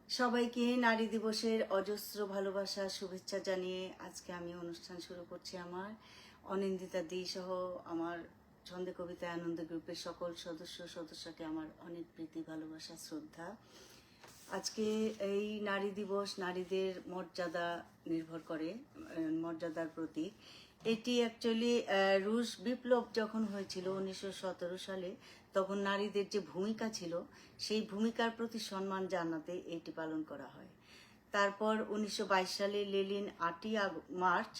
সবাইকে নারী দিবসের অজস্র ভালোবাসা শুভেচ্ছা জানিয়ে আজকে আমি অনুষ্ঠান শুরু করছি। আমার অনিন্দিতা দি সহ আমার ছন্দে কবিতায় আনন্দ গ্রুপের সকল সদস্যকে আমার অনেক প্রীতি ভালোবাসা শ্রদ্ধা। আজকে এই নারী দিবস নারীদের মর্যাদা নির্ভর করে, মর্যাদার প্রতীক। এটি অ্যাকচুয়ালি রুশ বিপ্লব যখন হয়েছিল 1917 সালে, তখন নারীদের যে ভূমিকা ছিল সেই ভূমিকার প্রতি সম্মান জানাতে এটি পালন করা হয়। তারপর 1922 সালে লেনিন 8ই মার্চ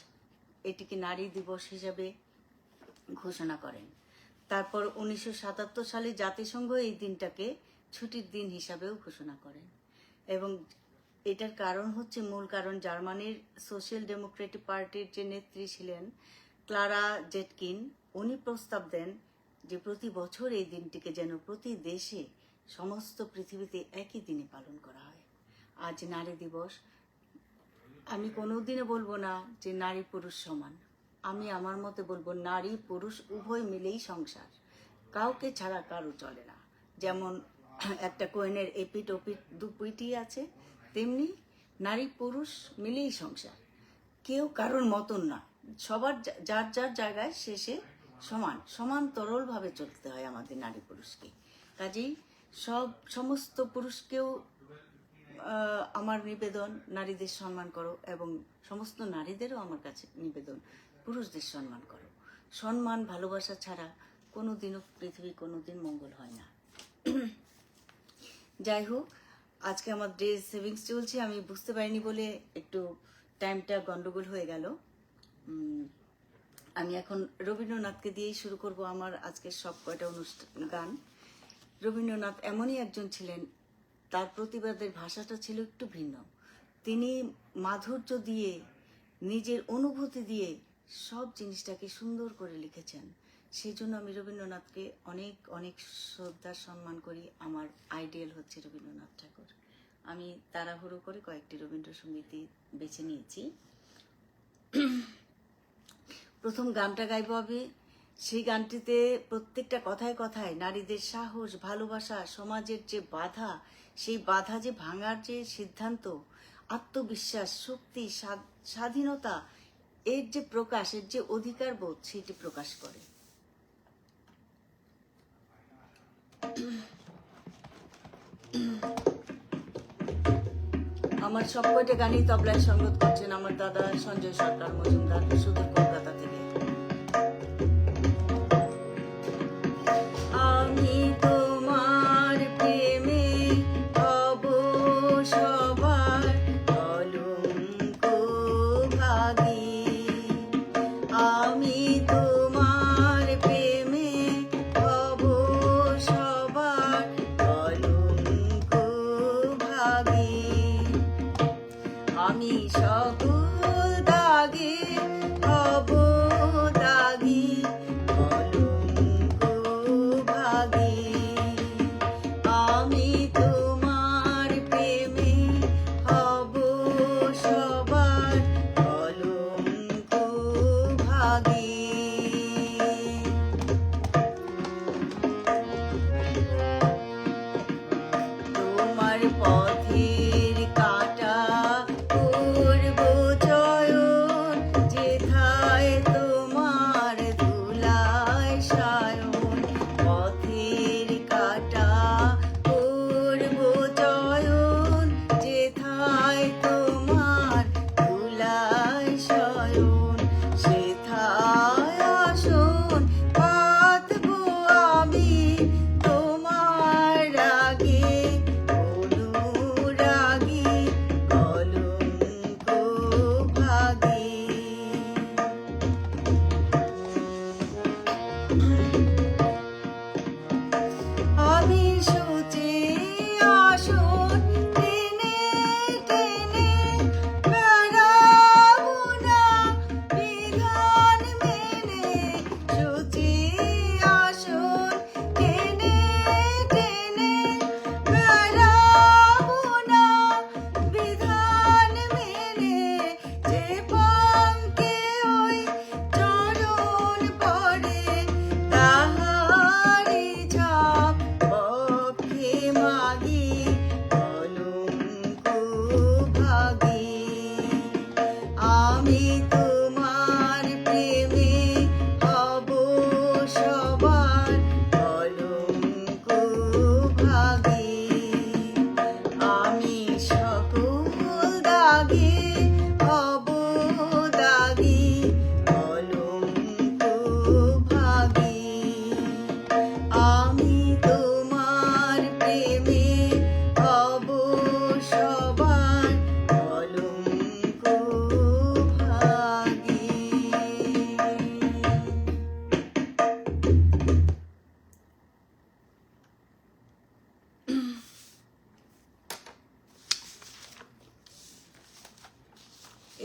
এটিকে নারী দিবস হিসাবে ঘোষণা করেন। তারপর 1977 সালে জাতিসংঘ এই দিনটাকে ছুটির দিন হিসাবেও ঘোষণা করেন। এবং এটার কারণ হচ্ছে, মূল কারণ, জার্মানির সোশ্যাল ডেমোক্রেটিক পার্টির যে নেত্রী ছিলেন ক্লারা জেটকিন, উনি প্রস্তাব দেন যে প্রতি বছর এই দিনটিকে যেন প্রতি দেশে সমস্ত পৃথিবীতে একই দিনে পালন করা হয়। আজ নারী দিবস। আমি কোনোদিনও বলবো না যে নারী পুরুষ সমান। আমি আমার মতে বলবো নারী পুরুষ উভয় মিলেই সংসার, কাউকে ছাড়া কারো চলে না। যেমন একটা কোয়েনের এপিট ওপিট দুপিটি আছে, তেমনি নারী পুরুষ মিলেই সংসার, কেউ কারোর মতন না, সবার যার যার জায়গায় শেষে সমান্তরালভাবে চলতে হয় আমাদের নারী পুরুষকে। কাজেই সমস্ত পুরুষকেও আমার নিবেদন, নারীদের সম্মান করো, এবং সমস্ত নারীদেরও আমার কাছে নিবেদন, পুরুষদের সম্মান করো। সম্মান ভালোবাসা ছাড়া কোনোদিনও পৃথিবী কোনোদিন মঙ্গল হয় না। যাই হোক, আজকে আমার ড্রেস সেভিংস চলছে, আমি বুঝতে পারিনি বলে একটু টাইমটা গন্ডগোল হয়ে গেল। আমি এখন রবীন্দ্রনাথকে দিয়েই শুরু করব আমার আজকের সব কয়টা গান। রবীন্দ্রনাথ এমনই একজন ছিলেন, তার প্রতিবাদের ভাষাটা ছিল একটু ভিন্ন। তিনি মাধুর্য দিয়ে, নিজের অনুভূতি দিয়ে সব জিনিসটাকে সুন্দর করে লিখেছেন। সেই জন্য আমি রবীন্দ্রনাথকে অনেক অনেক শ্রদ্ধা সম্মান করি। আমার আইডিয়াল হচ্ছে রবীন্দ্রনাথ ঠাকুর। আমি তাড়াহুড়ো করে কয়েকটি রবীন্দ্রসঙ্গীতই বেছে নিয়েছি। প্রথম গানটা গাইব আমি। সেই গানটিতে প্রত্যেকটা কথায় কথায় নারীদের সাহস, ভালোবাসা, সমাজের যে বাধা, সেই বাধা যে ভাঙার যে সিদ্ধান্ত, আত্মবিশ্বাস, শক্তি, স্বাধীনতা, এর যে প্রকাশ, এর যে অধিকার বোধ, সেটি প্রকাশ করে। আমার সব কয়টা গানই তবলায় সঙ্গত করছেন আমার দাদা সঞ্জয় সরকার মজুমদার, সুদূর কলকাতা থেকে। আমি তোমার প্রেমে হব সবার কলঙ্ক ভাগী, আমি তোমার প্রেমে হব সবার কলঙ্ক ভাগী, আমি সকল দাগে হব দাগী কলঙ্ক ভাগী, আমি তোমার প্রেমে হব সবার কলঙ্ক ভাগী। তোমার পথের কাটা করব চয়ন, যেথায় তোমার ধুলায় সায়ন, পথের কাটা করব চয়ন, যেথায় তোমার ধুলায় সায়ন, সেথায় আসন পাতবো আমি তোমার আগে,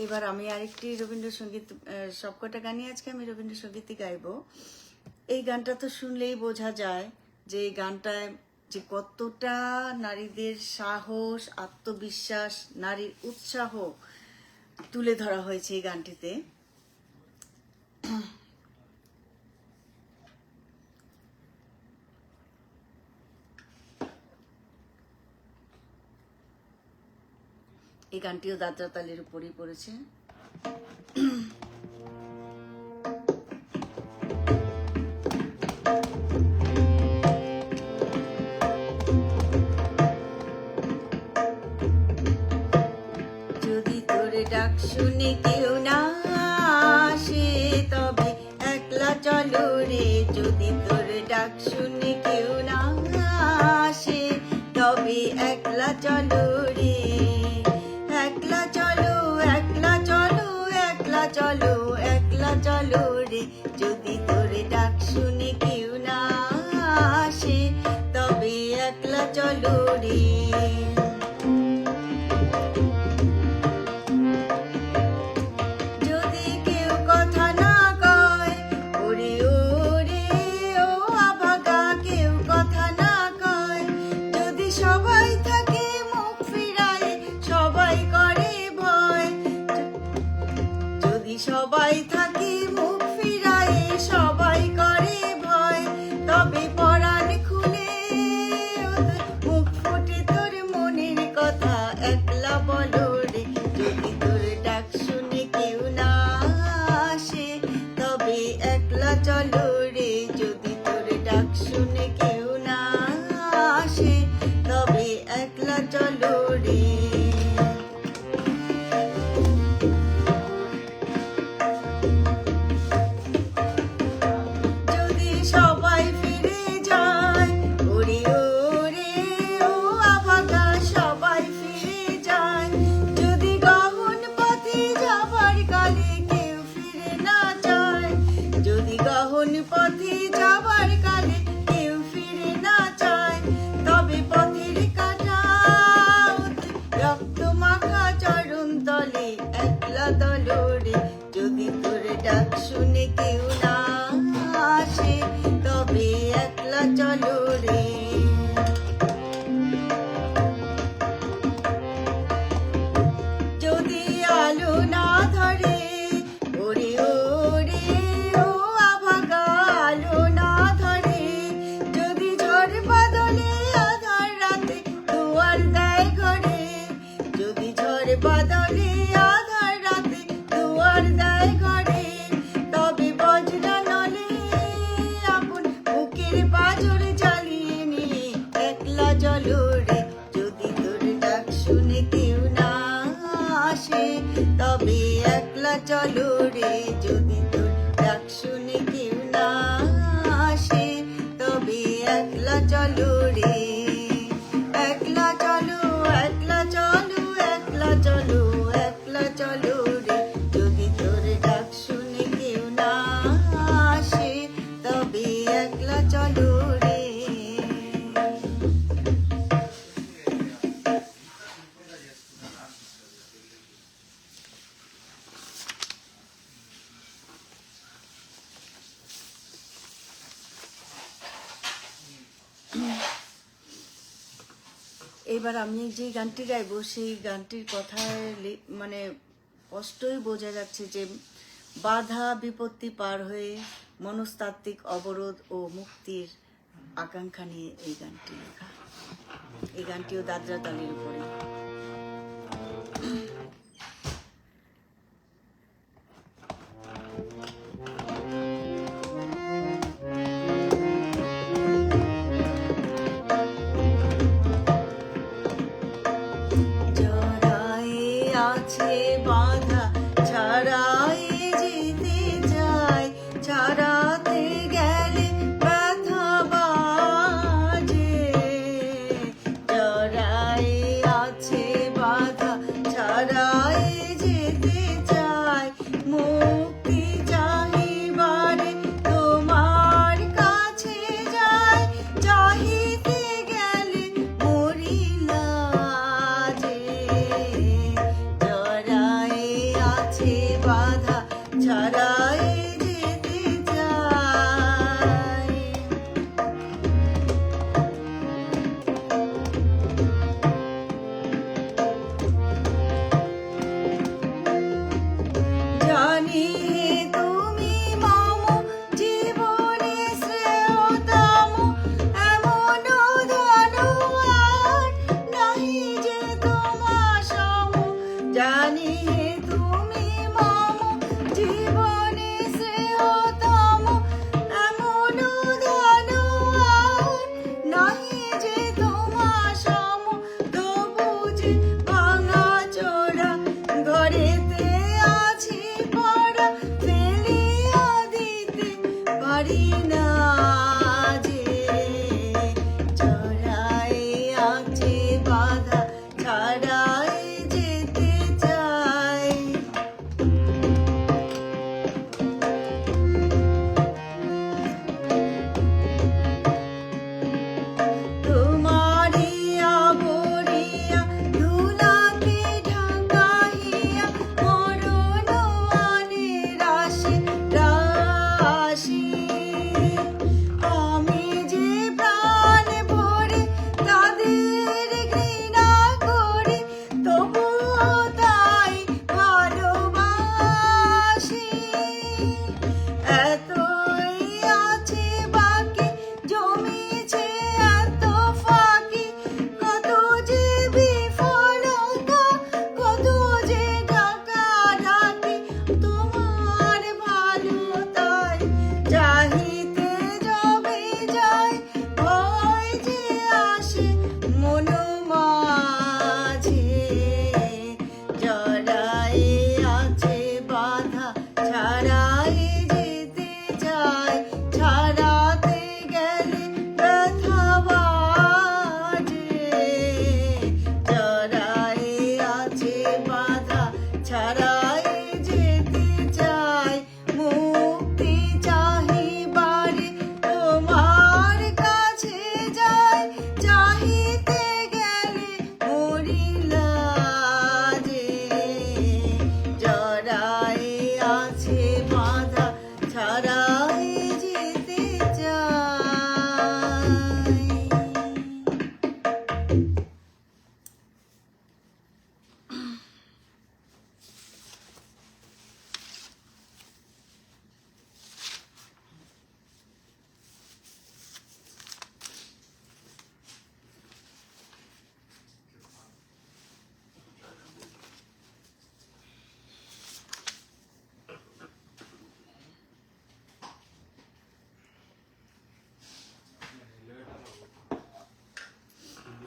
এবার আমি আরেকটি রবীন্দ্রসঙ্গীত, সবকটা গানই আজকে আমি রবীন্দ্রসঙ্গীতই গাইবো। এই গানটা তো শুনলেই বোঝা যায় যে এই গানটায় যে কতটা নারীদের সাহস, আত্মবিশ্বাস, নারীর উৎসাহ তুলে ধরা হয়েছে এই গানটিতে। এই গানটিও দাদরা তালের উপরেই পড়েছে। যদি তোর ডাক শুনে কেউ না আসে তবে একলা চলো রে, যদি তোর ডাক শুনে কেউ না আসে তবে একলা চলো রে, একলা চলো, একলা চলো, একলা চলো, একলা চলো রে, যদি তোর ডাক শুনে কেউ না আসে তবে একলা চলো রে। যদি কেউ কথা না কয়, ওরে ওরে ও আভাগা, কেউ কথা না কয়, যদি সবাই থাকে মুখ ফিরায়, সবাই করে ভয়, যদি সবাই থাকে মুখ ফিরায়, সবাই করে ভয়, তবে পরাণ খুলে মুখ ফুটে তোর মনের কথা একলা বলো রে, যদি তোর ডাক শুনে কেউ না আসে তবে একলা চলো রে, যদি তোর ডাক শুনে কেউ না আসে তবে একলা চলো রে। যদি সবাই ফিরে যায়, ওরে ওরে ও আভাগা, সবাই ফিরে যায়, যদি গহন পথে যাবার কালে কেউ ফিরে না যায়, যদি গহন পথে যাবার কালে কেউ ফিরে না যায়, তবে পথের কাঁটা রক্ত মাখা চরণ তলে একলা তলো রে, যদি তোর ডাক শুনে কেউ না আসে তবে একলা চলো রে। যদি আলো না ধরে, ওরে ওরে ও আভাগা, আলো না ধরে, যদি ঝড় বাদলে আধার রাতে দুয়ার দেয় ঘরে, যদি ঝড় বাদলে আধার রাতে দুয়ার দেয় ঘরে, তবে বজ্রা নলে আপন বুকের পাঁজর জ্বালিয়ে নিয়ে একলা চলো রে, যদি তোর ডাক শুনে কেউ না আসে তবে একলা চলো রে, যদি তোর ডাক শুনে কেউ না আসে তবে একলা চলো রে, একলা চলো, একলা চলো, একলা চলো, একলা চলো রে, যদি তোর ডাক শুনে কেউ না আসে তবে একলা চলো রে। এবার আমি যে গানটি গাইবো সেই গানটির কথায় মানে স্পষ্টই বোঝা যাচ্ছে যে বাধা বিপত্তি পার হয়ে মনস্তাত্ত্বিক অবরোধ ও মুক্তির আকাঙ্ক্ষা নিয়ে এই গানটি লেখা। এই গানটিও দাদরা তালের উপরে। আছে বাধা ছাড়াই যেতে চাই, ছাড়াতে গেলে ব্যথা বাজে, জড়াই আছে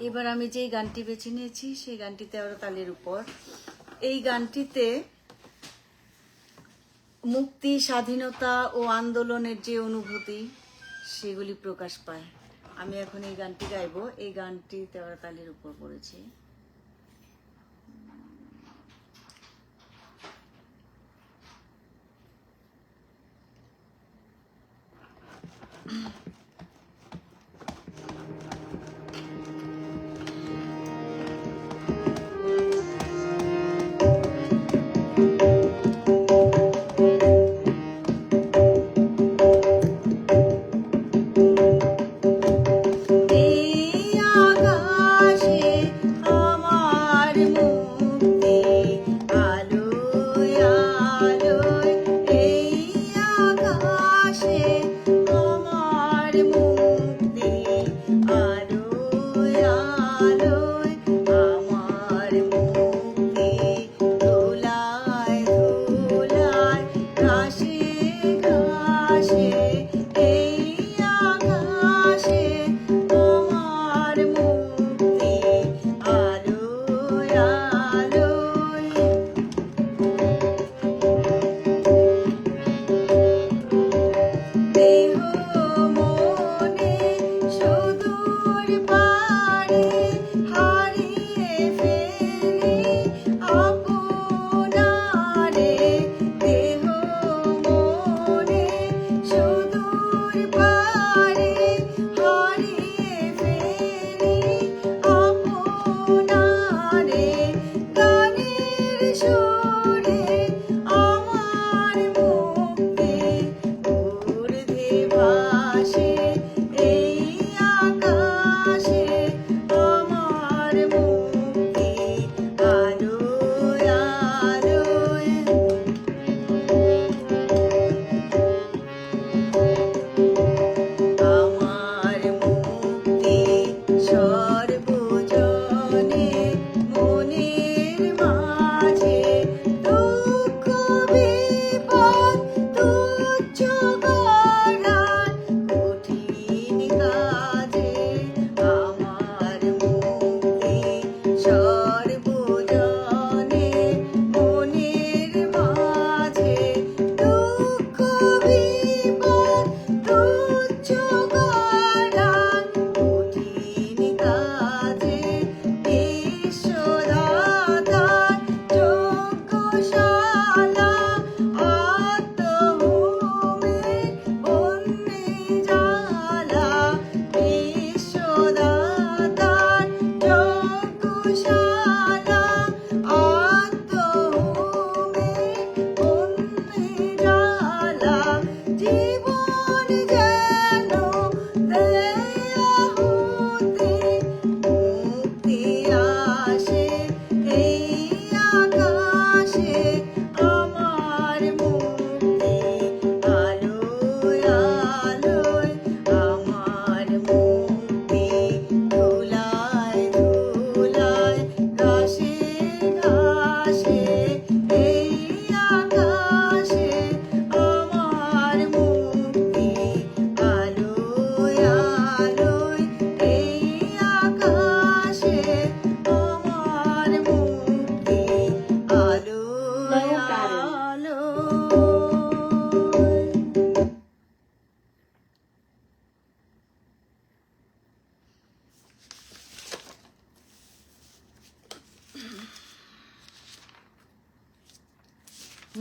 এবার আমি যেই গানটি বেছে নিয়েছি সেই গানটি 13 তালের উপর। এই গানটিতে মুক্তি, স্বাধীনতা ও আন্দোলনের যে অনুভূতি সেগুলি প্রকাশ পায়। আমি এখন এই গানটি গাইবো। এই গানটি 13 তালের উপর পড়েছি।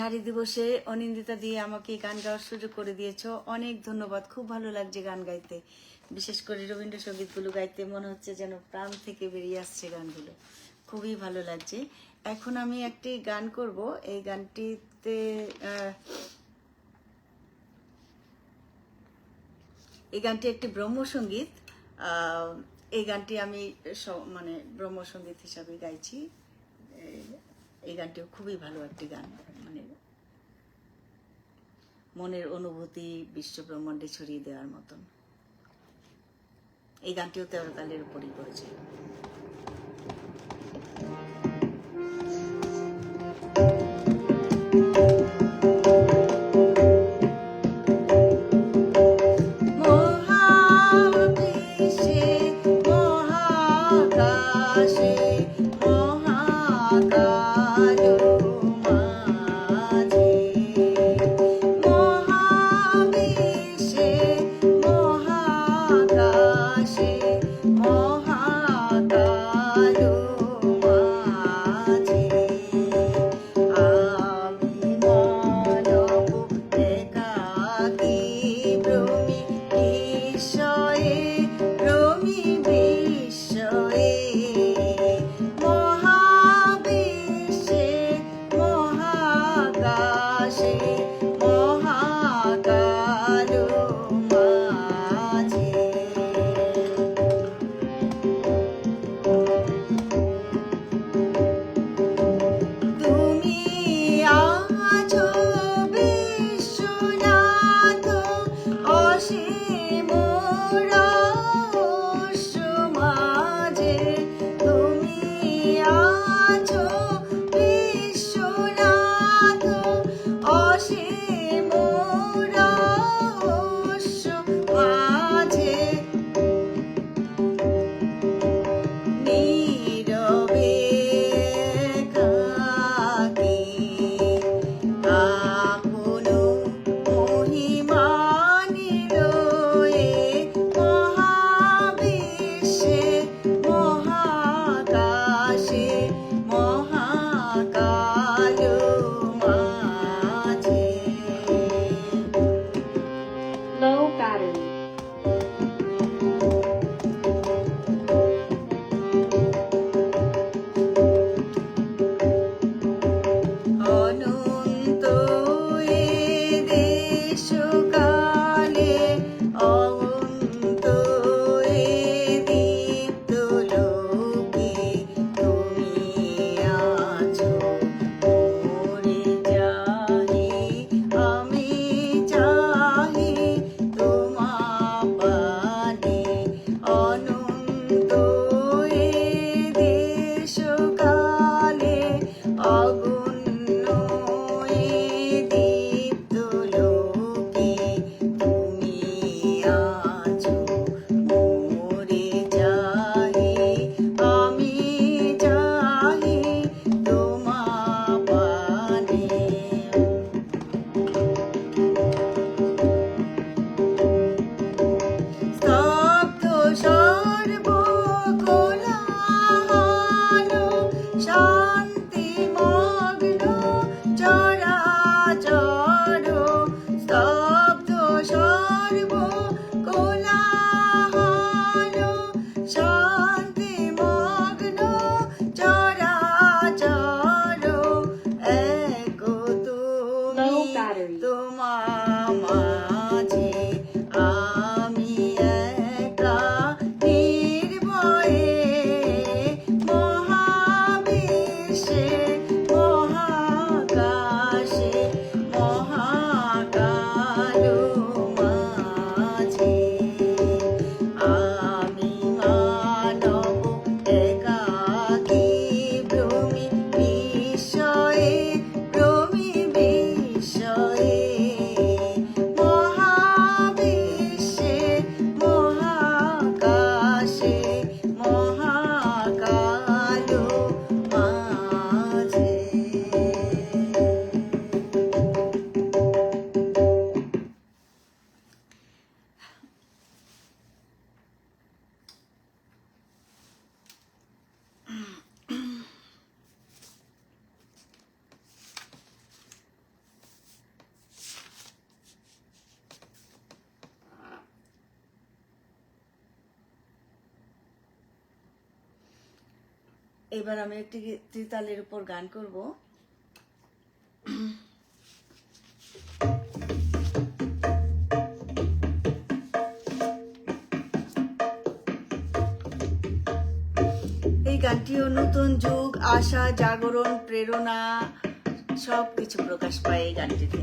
নারী দিবসে অনিন্দিতা দিয়ে আমাকে গান গাওয়ার সুযোগ করে দিয়েছো, অনেক ধন্যবাদ। খুব ভালো লাগছে গান গাইতে, বিশেষ করে রবীন্দ্রসঙ্গীতগুলো গাইতে মনে হচ্ছে যেন প্রাণ থেকে বেরিয়ে আসছে গানগুলো, খুবই ভালো লাগছে। এখন আমি একটি গান করব। এই গানটিতে এই গানটি একটি ব্রহ্মসঙ্গীত। এই গানটি আমি মানে ব্রহ্মসঙ্গীত হিসাবে গাইছি। এই গানটিও খুবই ভালো একটি গান, মানে মনের অনুভূতি বিশ্ব ব্রহ্মাণ্ডে ছড়িয়ে দেওয়ার মতন। এই গানটিও 13 তালের উপরই করেছে। মহাকাশে মহাকালো মাঝে মহাবিশ্বে মহাকাশে মহাকালো মাঝে আমি মানব একাকী ভ্রমি বিস্ময়ে ভ্রমি বিস্ময়ে মহাবিশ্বে মহাকাশে মহাকালো মাঝে তুমি আছো বিশ্বনাথ অসীম রহস্য মাঝে তুমি আছো বিশ্বনাথ অসীম রহস্য মাঝে নীরবে একাকী আপন মহিমা নিলয়ে মহাবিশ্বে মহাকাশে মহাকালো মাঝে Low battery. অনন্ত এ দেশকালে অনন্ত এ দীপ্ত লোকে তুমি আছো মোরে চাহি আমি চাহি তোমা পানে অনন্ত এ দেশকালে অগুণ্য এ দীপ্ত লোকে তুমি আছো মোরে চাহি আমি চাহি তোমা পানে স্তব্ধ সর্বকোলাহল শান্তিমগ্ন চরাচর স্তব্ধ সর্বকোলাহল শান্তিমগ্ন চরাচর এক তুমি Low battery. তোমা মাঝে আমি একা নির্ভয়ে মহাবিশ্বে মহাকাশে মহাকালো মাঝে আমি মানব একাকী ভ্রমি বিস্ময়ে ভ্রমি বিস্ময়ে মহাবিশ্বে মহাকাশে মহাকালো মাঝে এবার আমি একটি ত্রিতালের উপর গান করব। এই গানটিও নতুন যুগ আশা জাগরণ প্রেরণা সবকিছু প্রকাশ পায় এই গানটিতে।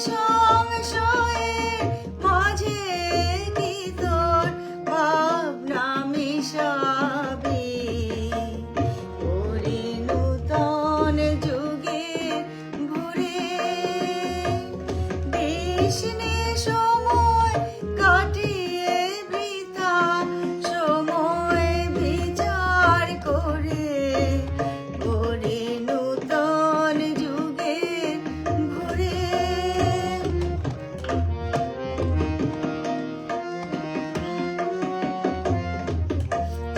সংশয়ে মাঝে কি তোর ভাবনা মিশাবি ওরে নূতন যুগে ভরে দেশনে সময় কাটিয়ে বৃথা সময় বিচার করে ওরে নূতন যুগে ভরে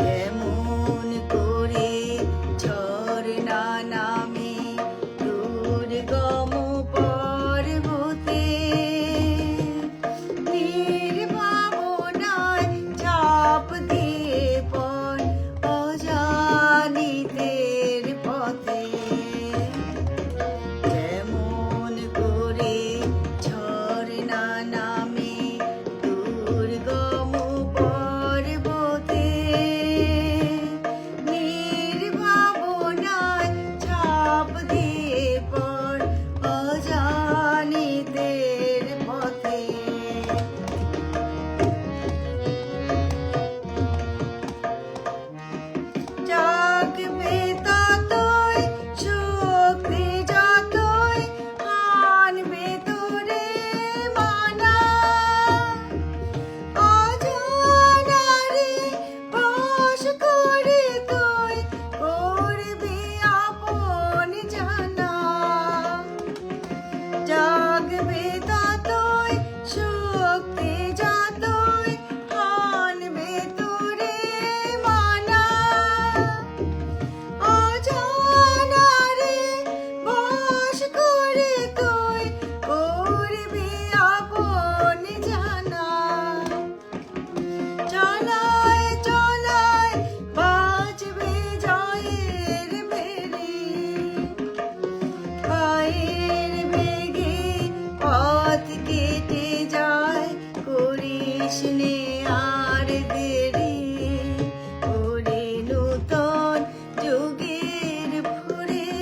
কেমন করে ঝরনা নামে দুর্গম পর্বতে নির্ভাবনায় চাপ দিয়ে পর অজানিতের পথে কেমন করে ঝরনা নামে দুর্গম পর্বতে নির্ভাবনায় চাপ দিয়ে পর অজানিতের পথে জাগবে ততই শক্তি যতই আনবে তোরে মানা অজানারে বশ করে তুই করবি আপন জানা জাগবে ততই শক্তি যতই আনবে তোরে মানা অজানারে বশ করে তুই করবি আপন জানা চলায় চলায় বাজবে জয়ের বেরি পায়ের বেগে পথ কেটে যায় করিস নে আর দেরি ওরে নূতন যুগের ভোরে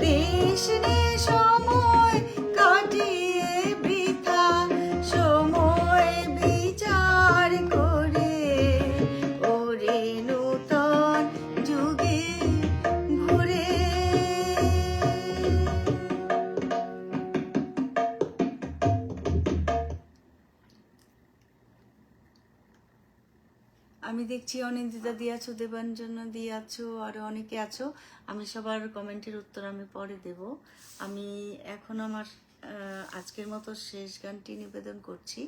দেশ নে সময় কাটিয়ে বৃথা সময় বিচার করে ওরে নূতন যুগে ভোরে আমি দেখছি অনিন্দিতা দিয়াছো, দেবাঞ্জন দিয়াছো, আরো অনেকে আছো। আমি সবার কমেন্টের উত্তর আমি পরে দেব। আমি এখন আমার আজকের মতো শেষ গানটি নিবেদন করছি।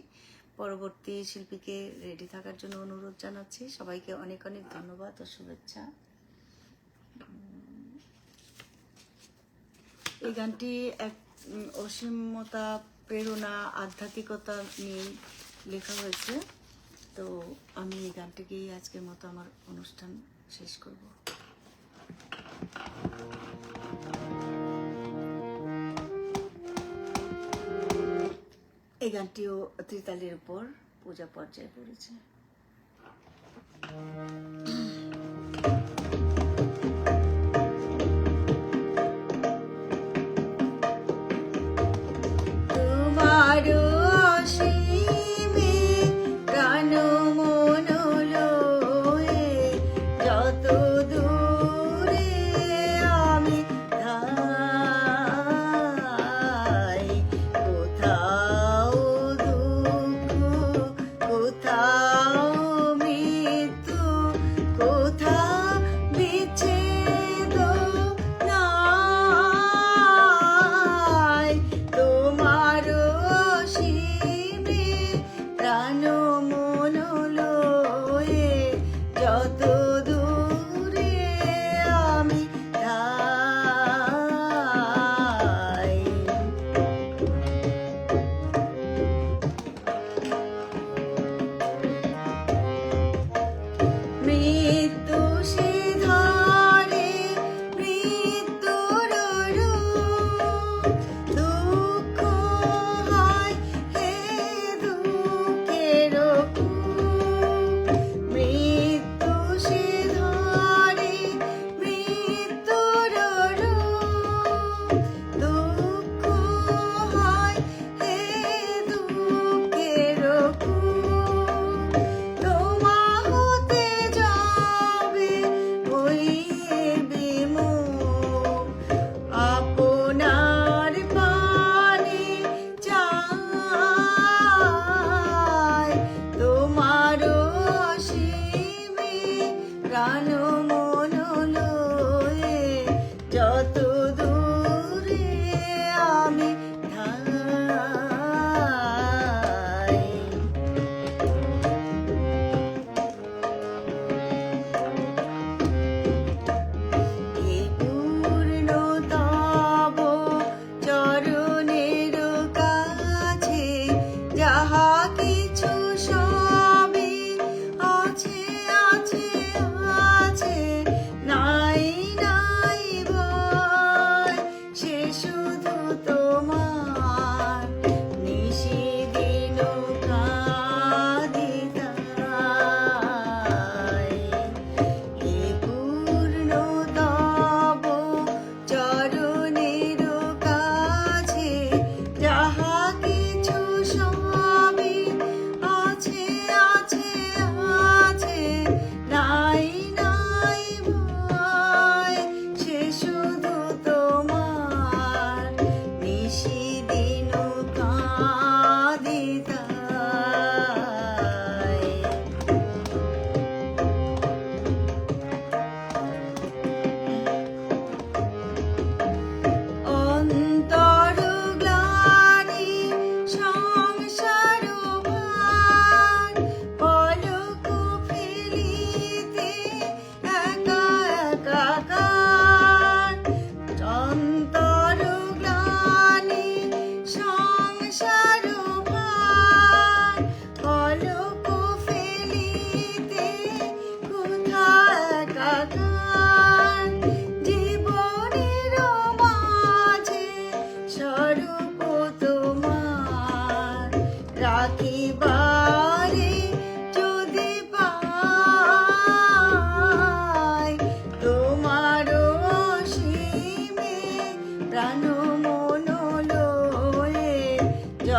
পরবর্তী শিল্পীকে রেডি থাকার জন্য অনুরোধ জানাচ্ছি। সবাইকে অনেক অনেক ধন্যবাদ ও শুভেচ্ছা। এই গানটি এক অসীমতা, প্রেরণা, আধ্যাত্মিকতা নিয়ে লেখা হয়েছে। তো আমি এই গানটিকেই আজকের মতো আমার অনুষ্ঠান শেষ করব। এই গানটিও ত্রিতালের উপর পূজা পর্যায়ে পড়েছে। তোমারও অসীমে প্রাণ মন লয়ে যত দূরে আমি ধাই, কোথাও দুঃখ, কোথাও মৃত্যু,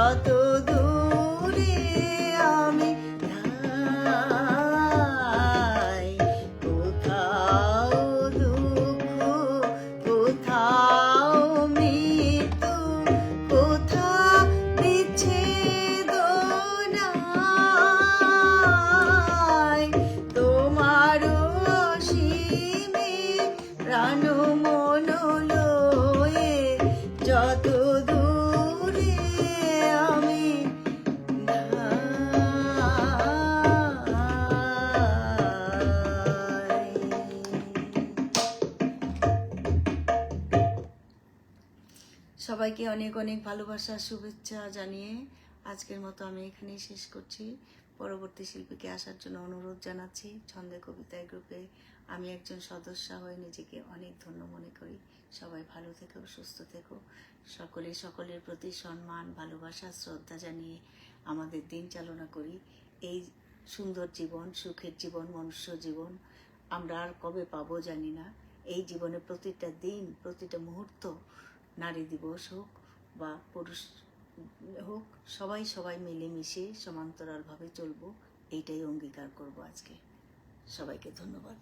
যত দূরে আমি ধাই, কোথাও দুঃখ, কোথাও মৃত্যু, কোথাও বিচ্ছেদ নাই, তোমার অসীমে প্রাণ মন লয়ে যত দূরে আমি ধাই। সবাইকে অনেক অনেক ভালোবাসা শুভেচ্ছা জানিয়ে আজকের মতো আমি এখানেই শেষ করছি। পরবর্তী শিল্পীকে আসার জন্য অনুরোধ জানাচ্ছি। ছন্দে কবিতায় গ্রুপে আমি একজন সদস্য হয়ে নিজেকে অনেক ধন্য মনে করি। সবাই ভালো থেকো, সুস্থ থেকো। সকলের প্রতি সম্মান, ভালোবাসা, শ্রদ্ধা জানিয়ে আমাদের দিন চালনা করি। এই সুন্দর জীবন, সুখের জীবন, মনুষ্য জীবন আমরা আর কবে পাবো জানি না। এই জীবনে প্রতিটা দিন, প্রতিটা মুহূর্ত, নারী দিবস হোক বা পুরুষ হোক, সবাই মিলেমিশে সমান্তরালভাবে চলবো, এইটাই অঙ্গীকার করব আজকে। সবাইকে ধন্যবাদ।